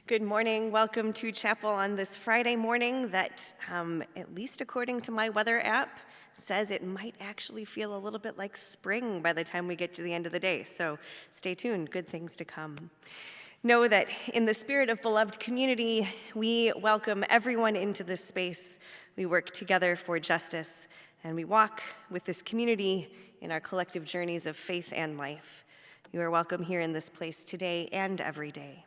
Good morning. Welcome to chapel on this Friday morning that, at least according to my weather app, says it might actually feel a little bit like spring by the time we get to the end of the day. So stay tuned, good things to come. Know that in the spirit of beloved community, we welcome everyone into this space. We work together for justice, and we walk with this community in our collective journeys of faith and life. You are welcome here in this place today and every day.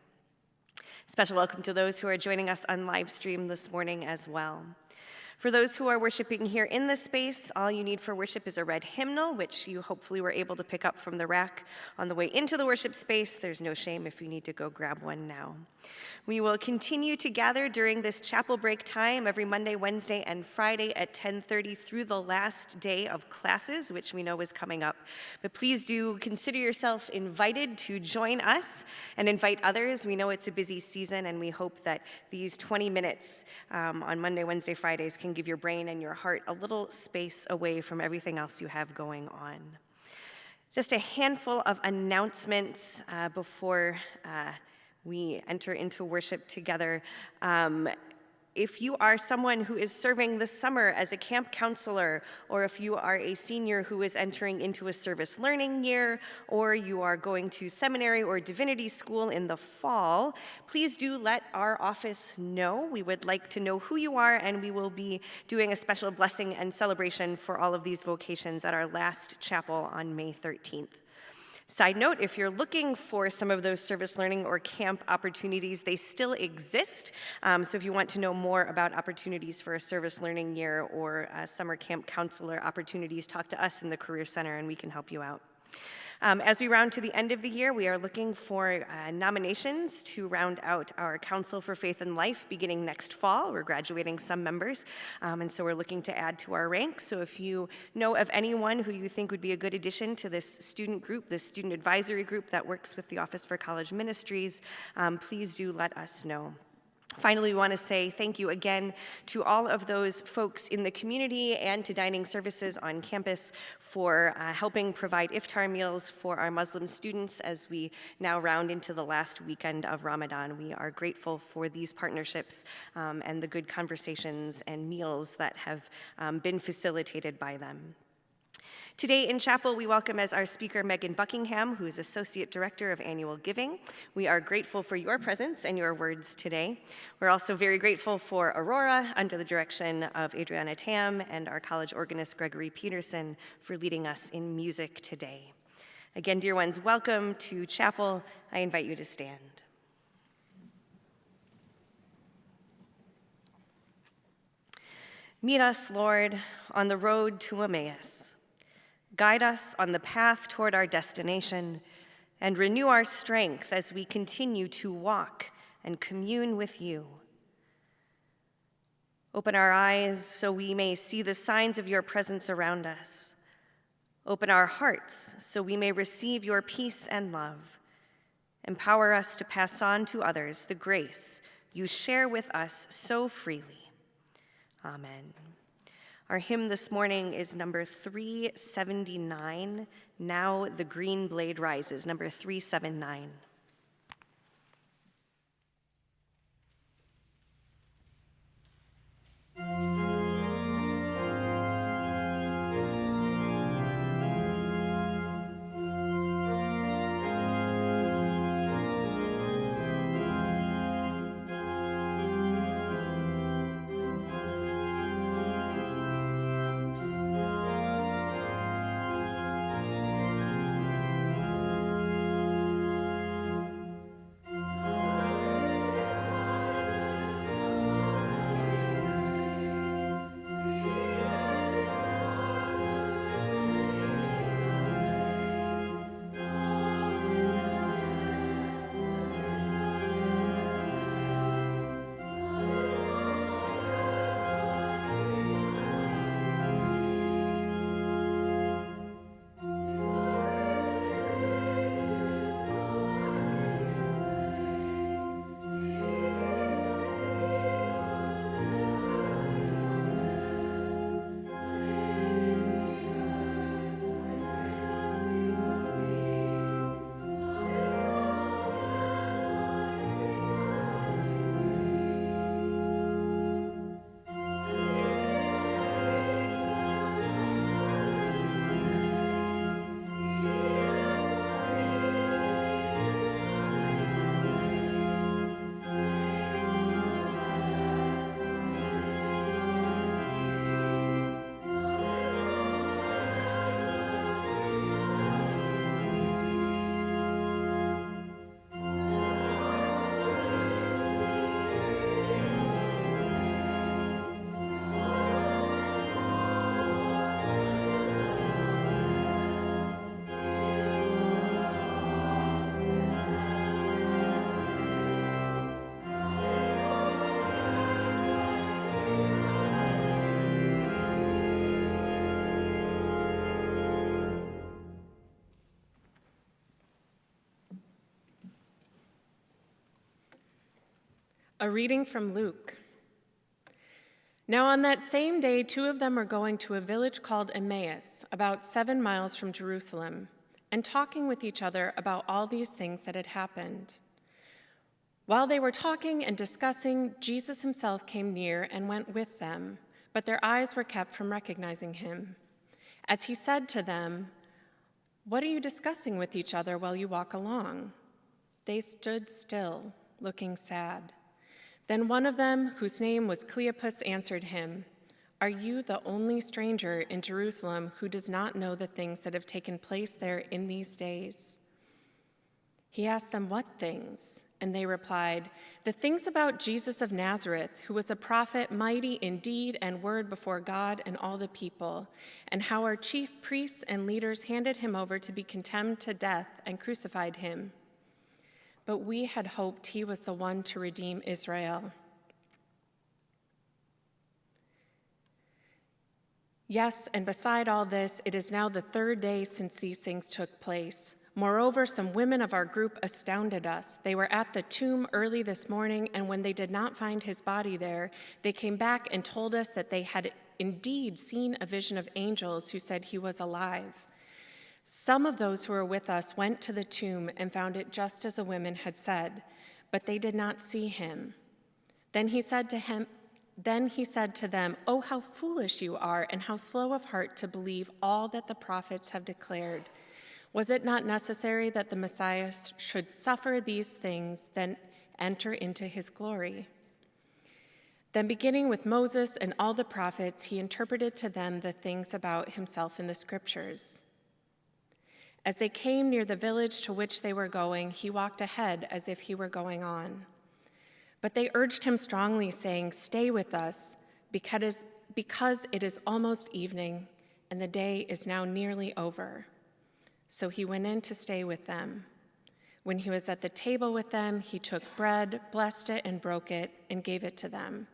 Special welcome to those who are joining us on live stream this morning as well. For those who are worshiping here in this space, all you need for worship is a red hymnal, which you hopefully were able to pick up from the rack on the way into the worship space. There's no shame if you need to go grab one now. We will continue to gather during this chapel break time every Monday, Wednesday, and Friday at 10:30 through the last day of classes, which we know is coming up. But please do consider yourself invited to join us and invite others. We know it's a busy season, and we hope that these 20 minutes on Monday, Wednesday, Fridays can give your brain and your heart a little space away from everything else you have going on. Just a handful of announcements before we enter into worship together. If you are someone who is serving this summer as a camp counselor, or if you are a senior who is entering into a service learning year, or you are going to seminary or divinity school in the fall, please do let our office know. We would like to know who you are, and we will be doing a special blessing and celebration for all of these vocations at our last chapel on May 13th. Side note, if you're looking for some of those service learning or camp opportunities, they still exist. So if you want to know more about opportunities for a service learning year or summer camp counselor opportunities, talk to us in the Career Center and we can help you out. As we round to the end of the year, we are looking for nominations to round out our Council for Faith and Life beginning next fall. We're graduating some members, and so we're looking to add to our ranks. So if you know of anyone who you think would be a good addition to this student group, this student advisory group that works with the Office for College Ministries, please do let us know. Finally, we want to say thank you again to all of those folks in the community and to Dining Services on campus for helping provide iftar meals for our Muslim students as we now round into the last weekend of Ramadan. We are grateful for these partnerships and the good conversations and meals that have been facilitated by them. Today in chapel, we welcome as our speaker Megan Buckingham, who is Associate Director of Annual Giving. We are grateful for your presence and your words today. We're also very grateful for Aurora, under the direction of Adriana Tam, and our college organist Gregory Peterson for leading us in music today. Again, dear ones, welcome to chapel. I invite you to stand. Meet us, Lord, on the road to Emmaus. Guide us on the path toward our destination, and renew our strength as we continue to walk and commune with you. Open our eyes so we may see the signs of your presence around us. Open our hearts so we may receive your peace and love. Empower us to pass on to others the grace you share with us so freely. Amen. Our hymn this morning is number 379, Now the Green Blade Rises, number 379. A reading from Luke. Now on that same day, 2 of them were going to a village called Emmaus, about 7 miles from Jerusalem, and talking with each other about all these things that had happened. While they were talking and discussing, Jesus himself came near and went with them, but their eyes were kept from recognizing him. As he said to them, "What are you discussing with each other while you walk along?" They stood still, looking sad. Then one of them, whose name was Cleopas, answered him, "Are you the only stranger in Jerusalem who does not know the things that have taken place there in these days?" He asked them, "What things?" And they replied, "The things about Jesus of Nazareth, who was a prophet, mighty in deed and word before God and all the people, and how our chief priests and leaders handed him over to be condemned to death and crucified him. But we had hoped he was the one to redeem Israel." Yes, and beside all this, it is now the 3rd day since these things took place. Moreover, some women of our group astounded us. They were at the tomb early this morning, and when they did not find his body there, they came back and told us that they had indeed seen a vision of angels who said he was alive. Some of those who were with us went to the tomb and found it just as the women had said, but they did not see him. Then he said to them, "Oh, how foolish you are, and how slow of heart to believe all that the prophets have declared. Was it not necessary that the Messiah should suffer these things, then enter into his glory?" Then beginning with Moses and all the prophets, he interpreted to them the things about himself in the scriptures. As they came near the village to which they were going, he walked ahead as if he were going on. But they urged him strongly, saying, "Stay with us, because it is almost evening, and the day is now nearly over." So he went in to stay with them. When he was at the table with them, he took bread, blessed it, and broke it, and gave it to them.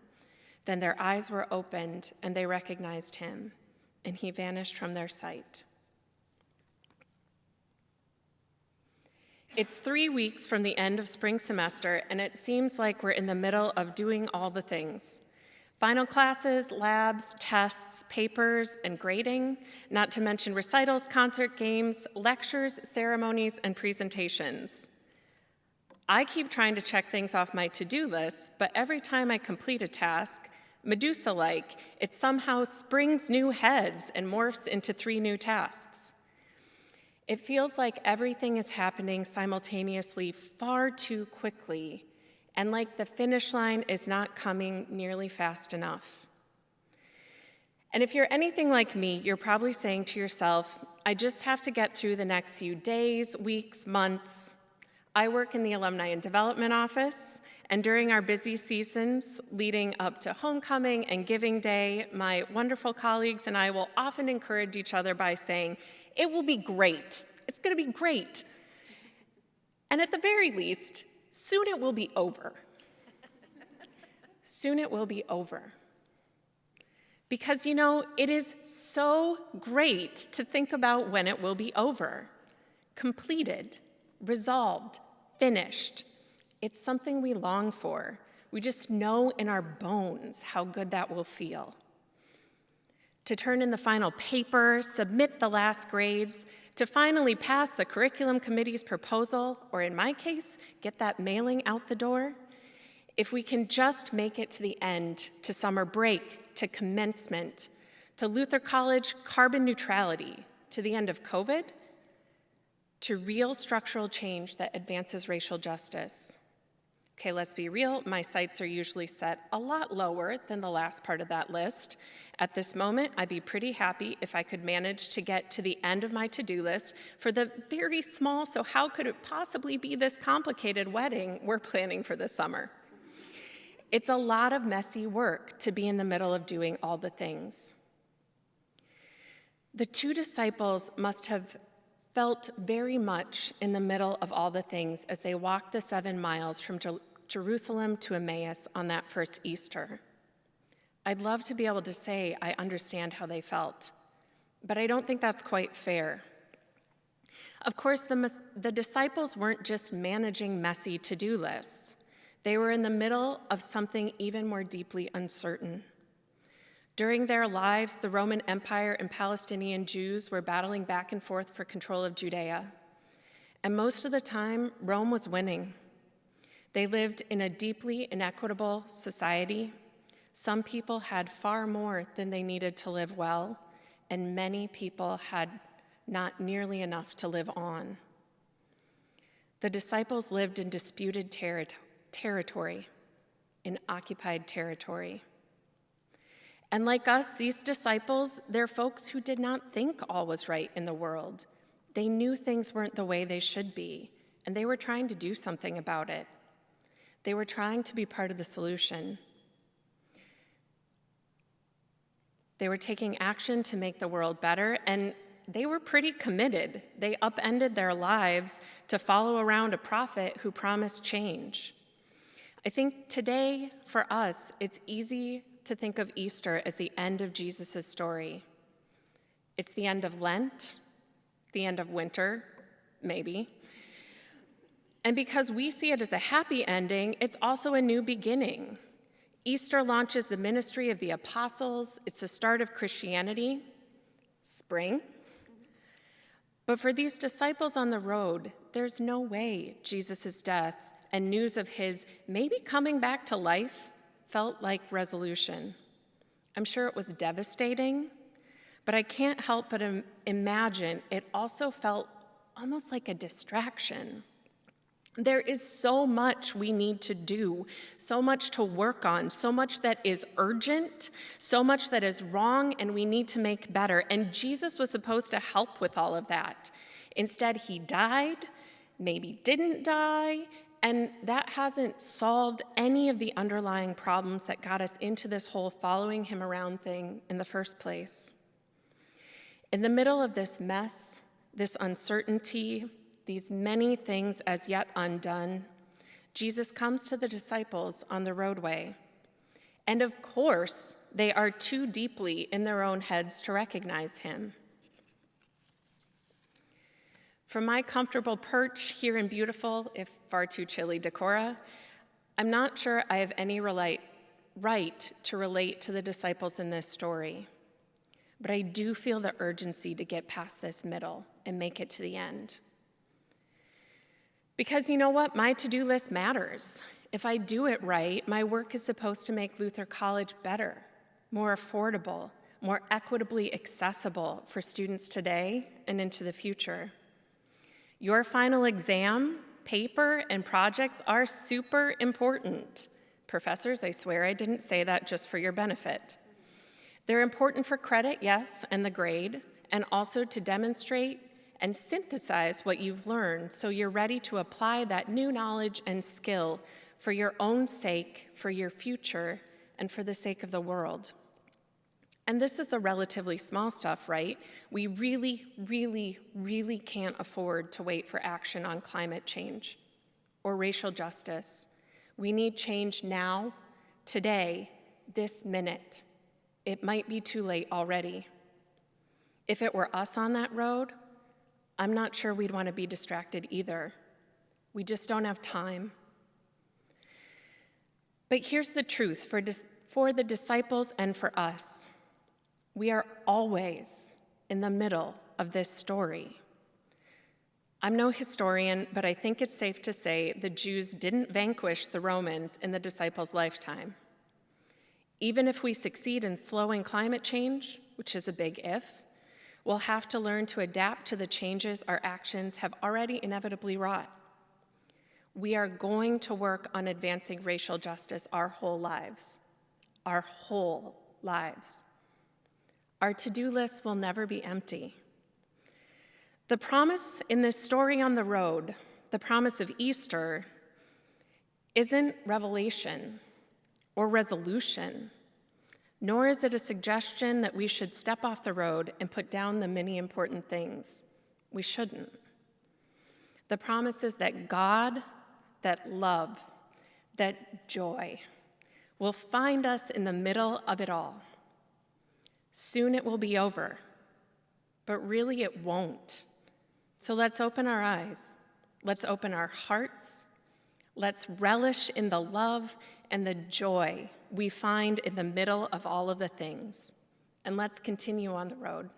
Then their eyes were opened, and they recognized him, and he vanished from their sight. It's 3 weeks from the end of spring semester, and it seems like we're in the middle of doing all the things. Final classes, labs, tests, papers, and grading, not to mention recitals, concert games, lectures, ceremonies, and presentations. I keep trying to check things off my to-do list, but every time I complete a task, Medusa-like, it somehow springs new heads and morphs into 3 new tasks. It feels like everything is happening simultaneously far too quickly, and like the finish line is not coming nearly fast enough. And if you're anything like me, you're probably saying to yourself, "I just have to get through the next few days, weeks, months." I work in the Alumni and Development Office, and during our busy seasons leading up to Homecoming and Giving Day, my wonderful colleagues and I will often encourage each other by saying, "It will be great. It's going to be great." And at the very least, soon it will be over. Soon it will be over. Because, it is so great to think about when it will be over. Completed, resolved, finished. It's something we long for. We just know in our bones how good that will feel. To turn in the final paper, submit the last grades, to finally pass the curriculum committee's proposal, or in my case, get that mailing out the door. If we can just make it to the end, to summer break, to commencement, to Luther College carbon neutrality, to the end of COVID, to real structural change that advances racial justice. Okay, let's be real, my sights are usually set a lot lower than the last part of that list. At this moment, I'd be pretty happy if I could manage to get to the end of my to-do list for the very small, so how could it possibly be this complicated wedding we're planning for this summer? It's a lot of messy work to be in the middle of doing all the things. The 2 disciples must have felt very much in the middle of all the things as they walked the 7 miles from Jerusalem to Emmaus on that first Easter. I'd love to be able to say I understand how they felt, but I don't think that's quite fair. Of course, the disciples weren't just managing messy to-do lists. They were in the middle of something even more deeply uncertain. During their lives, the Roman Empire and Palestinian Jews were battling back and forth for control of Judea. And most of the time, Rome was winning. They lived in a deeply inequitable society. Some people had far more than they needed to live well, and many people had not nearly enough to live on. The disciples lived in disputed territory, in occupied territory. And like us, these disciples, they're folks who did not think all was right in the world. They knew things weren't the way they should be, and they were trying to do something about it. They were trying to be part of the solution. They were taking action to make the world better, and they were pretty committed. They upended their lives to follow around a prophet who promised change. I think today, for us, it's easy to think of Easter as the end of Jesus' story. It's the end of Lent, the end of winter, maybe. And because we see it as a happy ending, it's also a new beginning. Easter launches the ministry of the apostles. It's the start of Christianity, spring. But for these disciples on the road, there's no way Jesus' death and news of his maybe coming back to life felt like resolution. I'm sure it was devastating, but I can't help but imagine it also felt almost like a distraction. There is so much we need to do, so much to work on, so much that is urgent, so much that is wrong and we need to make better. And Jesus was supposed to help with all of that. Instead, he died, maybe didn't die, and that hasn't solved any of the underlying problems that got us into this whole following him around thing in the first place. In the middle of this mess, this uncertainty, these many things as yet undone, Jesus comes to the disciples on the roadway. And of course, they are too deeply in their own heads to recognize him. From my comfortable perch here in beautiful, if far too chilly Decorah, I'm not sure I have any right to relate to the disciples in this story. But I do feel the urgency to get past this middle and make it to the end. Because you know what? My to-do list matters. If I do it right, my work is supposed to make Luther College better, more affordable, more equitably accessible for students today and into the future. Your final exam, paper, and projects are super important. Professors, I swear I didn't say that just for your benefit. They're important for credit, yes, and the grade, and also to demonstrate and synthesize what you've learned so you're ready to apply that new knowledge and skill for your own sake, for your future, and for the sake of the world. And this is the relatively small stuff, right? We really, really, really can't afford to wait for action on climate change or racial justice. We need change now, today, this minute. It might be too late already. If it were us on that road, I'm not sure we'd want to be distracted either. We just don't have time. But here's the truth for the disciples and for us. We are always in the middle of this story. I'm no historian, but I think it's safe to say the Jews didn't vanquish the Romans in the disciples' lifetime. Even if we succeed in slowing climate change, which is a big if, we'll have to learn to adapt to the changes our actions have already inevitably wrought. We are going to work on advancing racial justice our whole lives. Our whole lives. Our to-do list will never be empty. The promise in this story on the road, the promise of Easter, isn't revelation or resolution, nor is it a suggestion that we should step off the road and put down the many important things. We shouldn't. The promise is that God, that love, that joy will find us in the middle of it all. Soon it will be over, but really it won't. So let's open our eyes. Let's open our hearts. Let's relish in the love and the joy we find in the middle of all of the things. And let's continue on the road.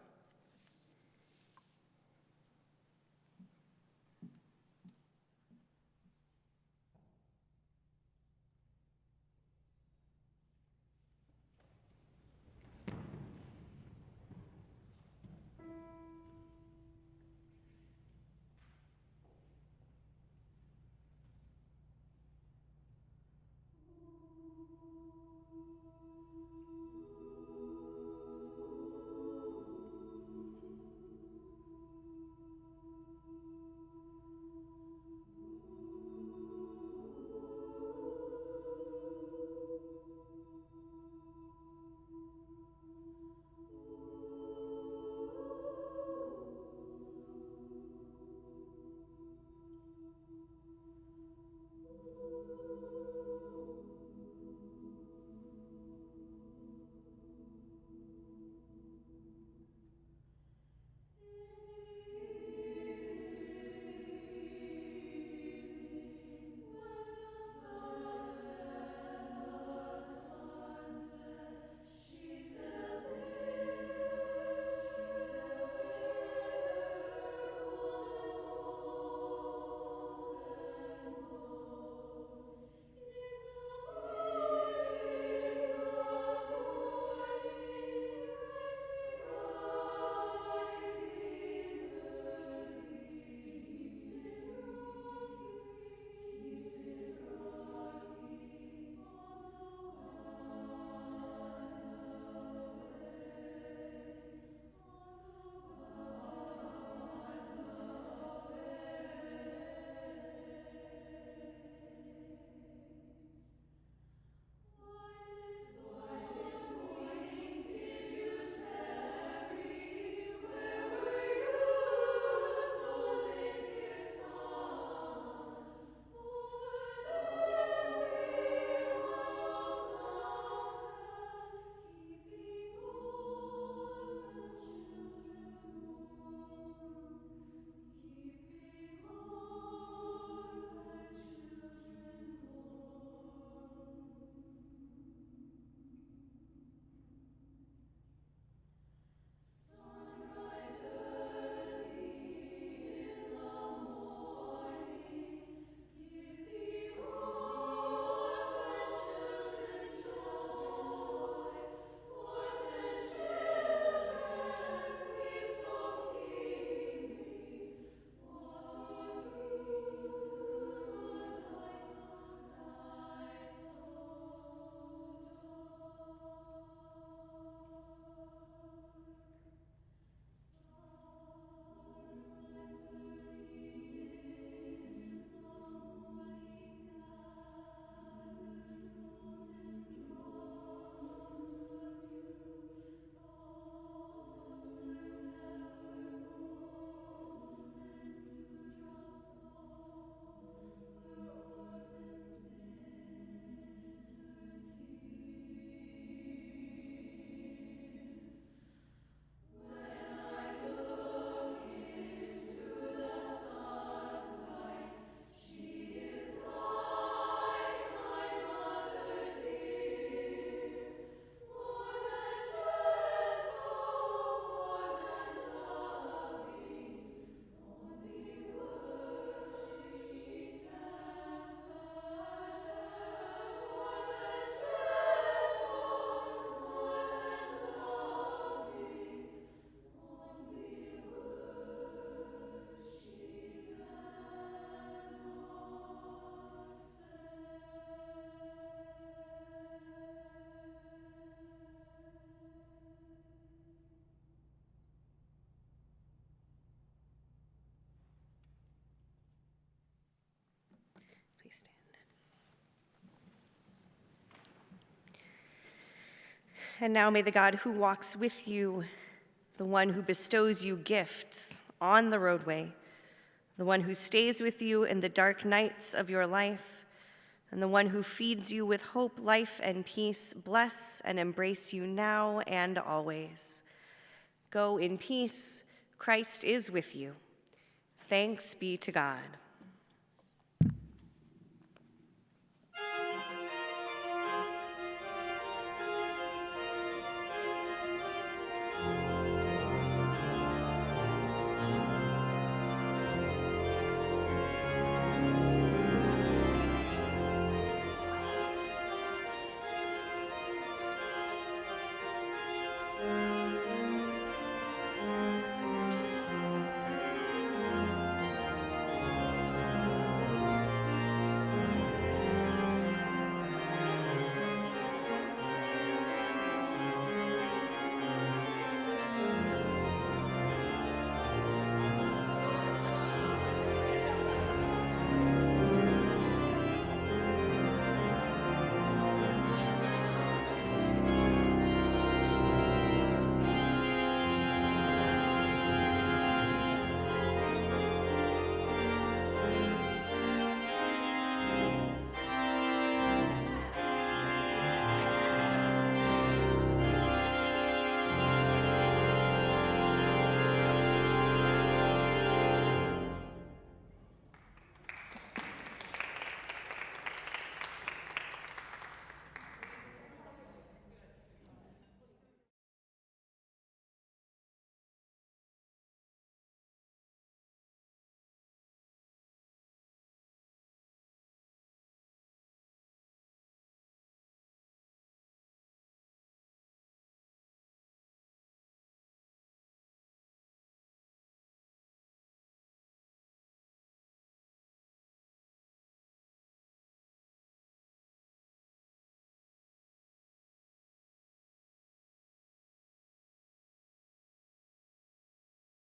Please stand. And now may the God who walks with you, the one who bestows you gifts on the roadway, the one who stays with you in the dark nights of your life, and the one who feeds you with hope, life, and peace, bless and embrace you now and always. Go in peace. Christ is with you. Thanks be to God.